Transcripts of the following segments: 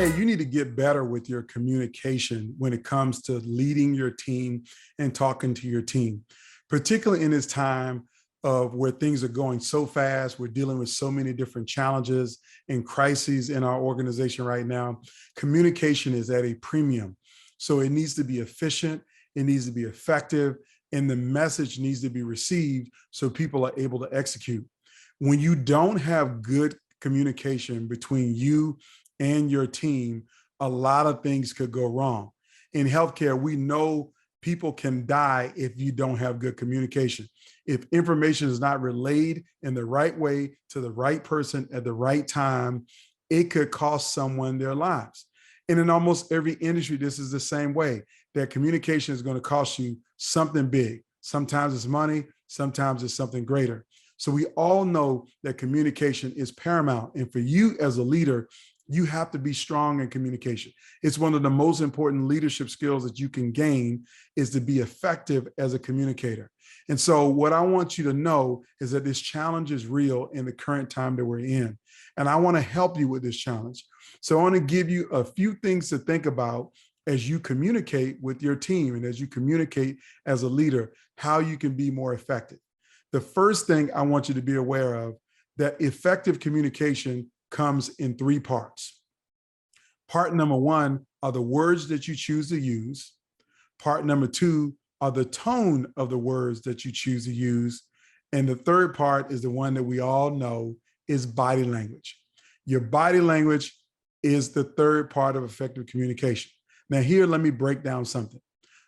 hey, you need to get better with your communication when it comes to leading your team and talking to your team, particularly in this time of where things are going so fast. We're dealing with so many different challenges and crises in our organization right now. Communication is at a premium. So it needs to be efficient, it needs to be effective, and the message needs to be received so people are able to execute. When you don't have good communication between you and your team, a lot of things could go wrong. In healthcare, we know people can die if you don't have good communication. If information is not relayed in the right way to the right person at the right time, it could cost someone their lives. And in almost every industry, this is the same way, that communication is going to cost you something big. Sometimes it's money, sometimes it's something greater. So we all know that communication is paramount. And for you as a leader, you have to be strong in communication. It's one of the most important leadership skills that you can gain, is to be effective as a communicator. And so what I want you to know is that this challenge is real in the current time that we're in. And I want to help you with this challenge. So I want to give you a few things to think about as you communicate with your team and as you communicate as a leader, how you can be more effective. The first thing I want you to be aware of, that effective communication comes in three parts. Part number one are the words that you choose to use. Part number two are the tone of the words that you choose to use. And the third part is the one that we all know, is body language. Your body language is the third part of effective communication. Now here, let me break down something.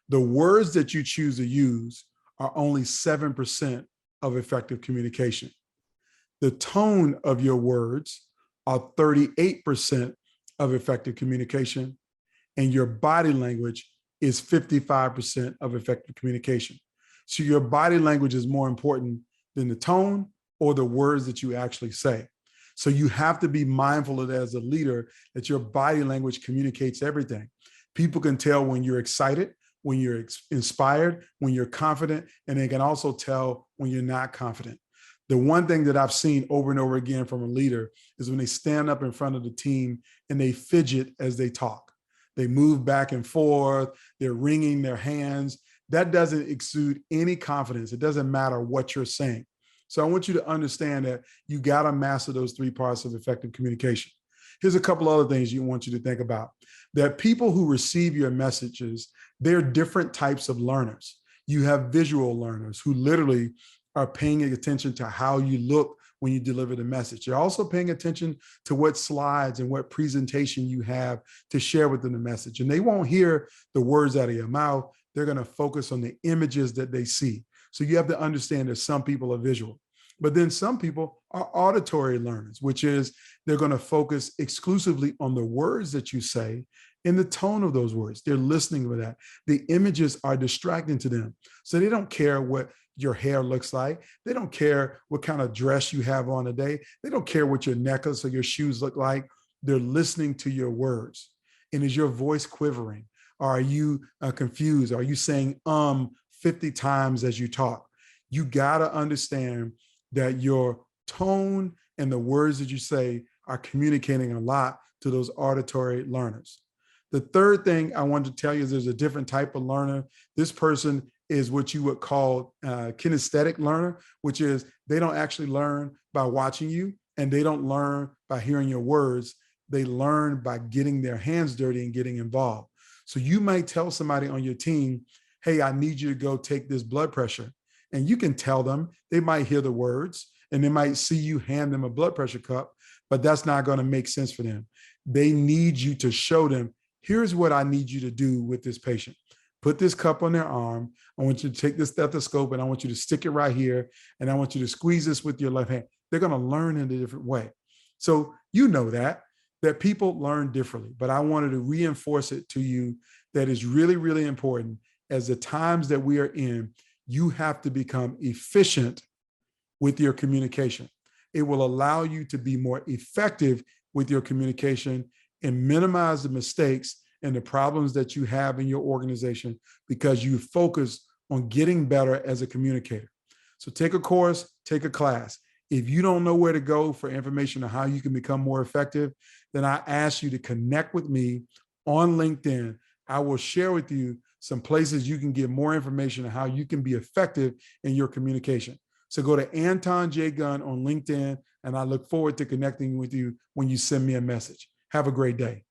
The words that you choose to use are only 7% of effective communication. The tone of your words are 38% of effective communication, and your body language is 55% of effective communication. So your body language is more important than the tone or the words that you actually say. So you have to be mindful of that as a leader, that your body language communicates everything. People can tell when you're excited, when you're inspired, when you're confident, and they can also tell when you're not confident. The one thing that I've seen over and over again from a leader is when they stand up in front of the team and they fidget as they talk. They move back and forth, they're wringing their hands. That doesn't exude any confidence. It doesn't matter what you're saying. So I want you to understand that you got to master those three parts of effective communication. Here's a couple other things you want you to think about. That people who receive your messages, they're different types of learners. You have visual learners who literally are paying attention to how you look when you deliver the message. You're also paying attention to what slides and what presentation you have to share with them the message. And they won't hear the words out of your mouth. They're going to focus on the images that they see. So you have to understand that some people are visual, but then some people are auditory learners, which is they're going to focus exclusively on the words that you say and the tone of those words. They're listening for that. The images are distracting to them. So they don't care what your hair looks like. They don't care what kind of dress you have on today. They don't care what your necklace or your shoes look like. They're listening to your words. And is your voice quivering? Are you confused? Are you saying 50 times as you talk? You got to understand that your tone and the words that you say are communicating a lot to those auditory learners. The third thing I want to tell you is there's a different type of learner. This person is what you would call kinesthetic learner, which is they don't actually learn by watching you, and they don't learn by hearing your words. They learn by getting their hands dirty and getting involved. So you might tell somebody on your team, hey, I need you to go take this blood pressure. And you can tell them, they might hear the words and they might see you hand them a blood pressure cup, but that's not going to make sense for them. They need you to show them, here's what I need you to do with this patient. Put this cup on their arm. I want you to take this stethoscope and I want you to stick it right here. And I want you to squeeze this with your left hand. They're going to learn in a different way. So you know that people learn differently, but I wanted to reinforce it to you that is really, really important. As the times that we are in, you have to become efficient with your communication. It will allow you to be more effective with your communication and minimize the mistakes and the problems that you have in your organization because you focus on getting better as a communicator. So take a course, take a class. If you don't know where to go for information on how you can become more effective, then I ask you to connect with me on LinkedIn. I will share with you some places you can get more information on how you can be effective in your communication. So go to Anton J. Gunn on LinkedIn, and I look forward to connecting with you when you send me a message. Have a great day.